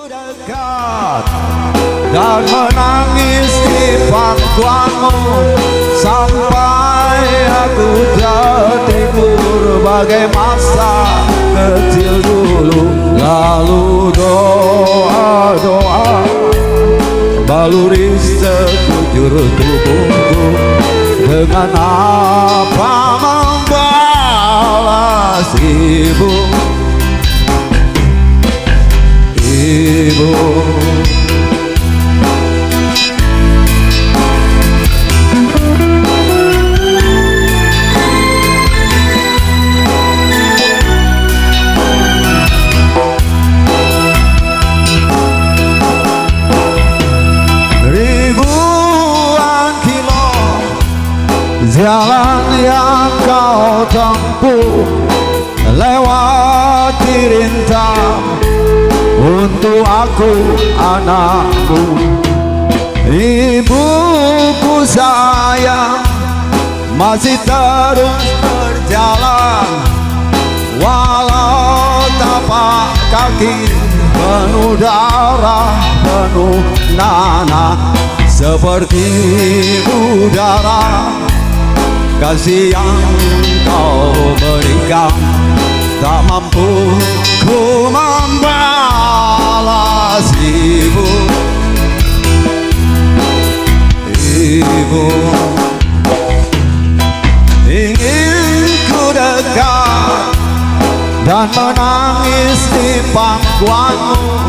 dekat dan menangis di pangkuanmu sampai aku tertidur bagai masa kecil dulu. Lalu doa-doa baluri sekujur tubuhku, dengan apa membalas ibu. Ribuan kilo jalan yang kau tempuh, lewati rintang untuk aku anakku. Ibuku sayang masih terus berjalan, walau tapak kaki penuh darah, penuh nanah. Seperti udara kasih yang kau berikan, tak mampu ku membalas ibu. Ibu, ingin ku dekat dan menangis di pangkuanmu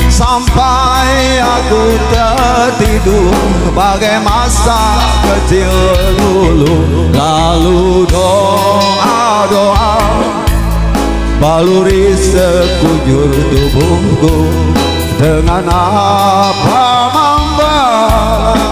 sampai aku tertidur bagai masa kecil dulu. Lalu doa-doa baluri sekujur tubuhku, dengan apa membalas